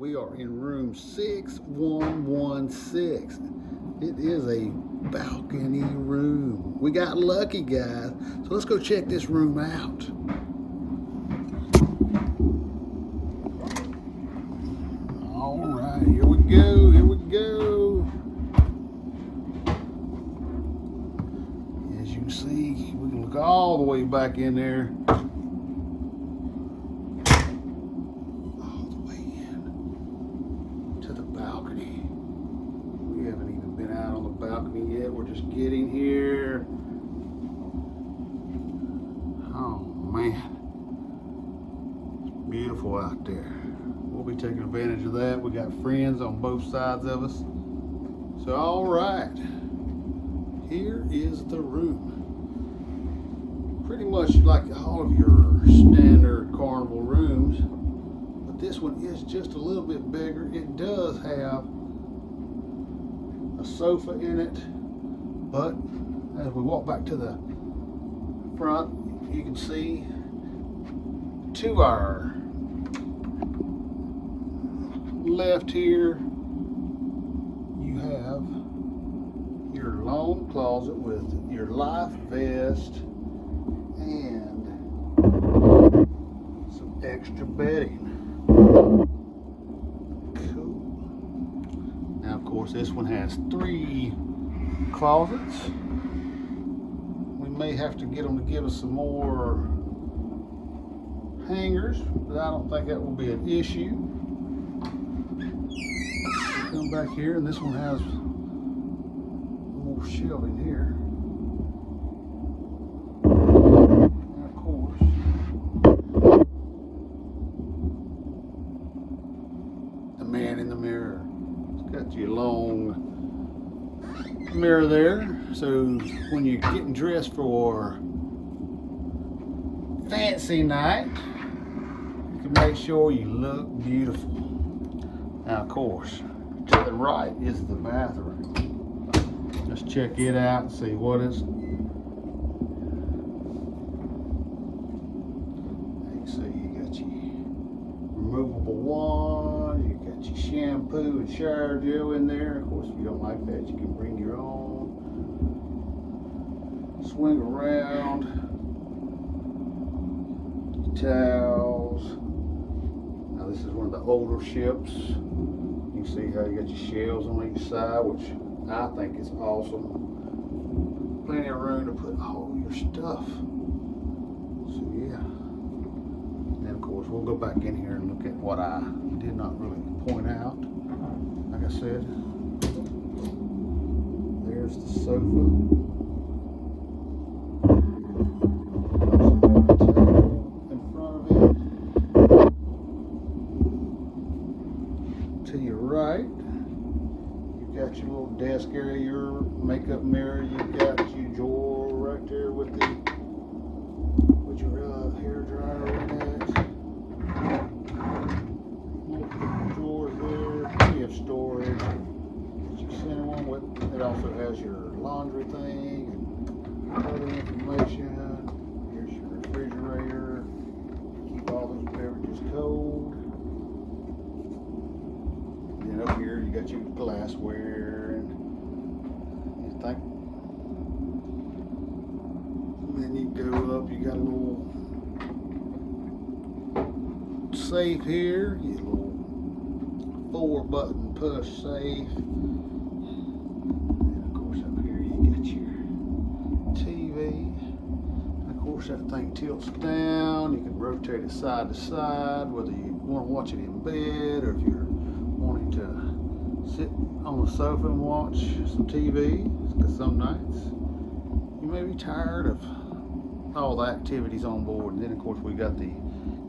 We are in room 6116. It is a balcony room. We got lucky, guys. So let's go check this room out. All right, here we go, here we go. As you can see, we can look all the way back in there. Balcony. We haven't even been out on the balcony yet. We're just getting here. Oh man, it's beautiful out there. We'll be taking advantage of that. We got friends on both sides of us. So all right, here is the room. Pretty much like all of your standard Carnival rooms. This one is just a little bit bigger. It does have a sofa in it, but as we walk back to the front, you can see to our left here, you have your long closet with your life vest and some extra bedding. Cool. Now, of course, this one has 3 closets. We may have to get them to give us some more hangers, but I don't think that will be an issue. We'll come back here, and this one has more shelving here. And of course, man in the mirror. It's got your long mirror there, so when you're getting dressed for fancy night, you can make sure you look beautiful. Now, of course, to the right is the bathroom. Let's check it out and see what is. You can see you got your removable wand. You got your shampoo and shower gel in there. Of course, if you don't like that, you can bring your own. Swing around. Your towels. Now this is one of the older ships. You can see how you got your shelves on each side, which I think is awesome. Plenty of room to put all your stuff. So yeah. And of course, we'll go back in here and look at what I did not really point out. Like I said, there's the sofa. In front of it. To your right, you've got your little desk area, your makeup mirror. You've got your drawer right there with your hair dryer in it. Drawers there, plenty of storage. Your center one with it also has your laundry thing and other information. Here's your refrigerator. Keep all those beverages cold. Then up here you got your glassware and think. And then you go up, you got a little safe here, your little 4-button push safe. And of course up here you get your TV. And of course that thing tilts down. You can rotate it side to side, whether you want to watch it in bed or if you're wanting to sit on the sofa and watch some TV. Because some nights you may be tired of all the activities on board. And then of course we got the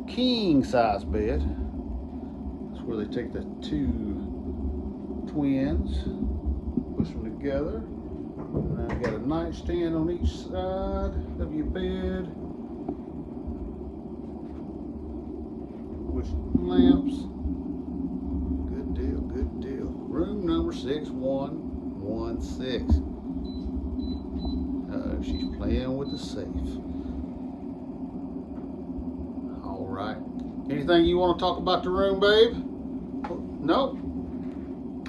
king size bed. That's where they take the 2 twins, push them together. And then you got a nightstand on each side of your bed with lamps. Good deal, good deal. Room number 6116. She's playing with the safe. All right. Anything you want to talk about the room, babe? Nope.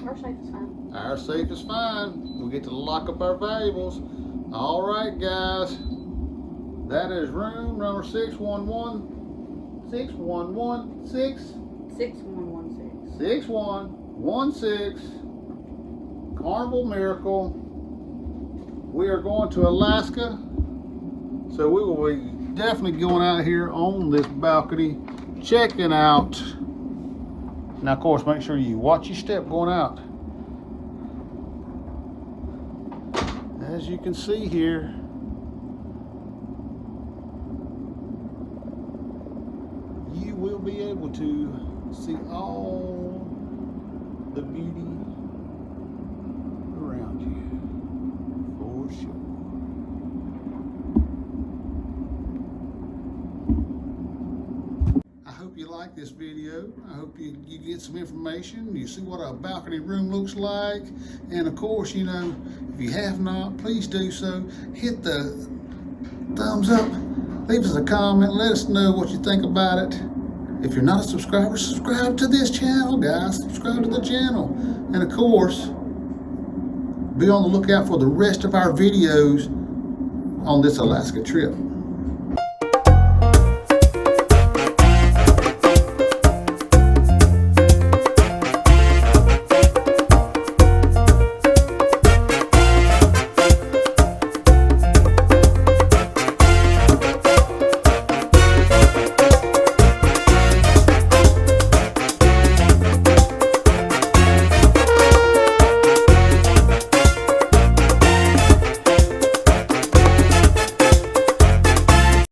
Our safe is fine. Our safe is fine. We get to lock up our valuables. All right, guys. That is room number 6116. 6116. Carnival Miracle. We are going to Alaska. So we will be definitely going out here on this balcony, checking out. Now, of course, make sure you watch your step going out. As you can see here, you will be able to see all the beauty around you, for sure. I hope you like this video. I hope you get some information. You see what a balcony room looks like. And of course, you know, if you have not, please do so. Hit the thumbs up. Leave us a comment. Let us know what you think about it. If you're not a subscriber, subscribe to this channel, guys. Subscribe to the channel. And of course, be on the lookout for the rest of our videos on this Alaska trip.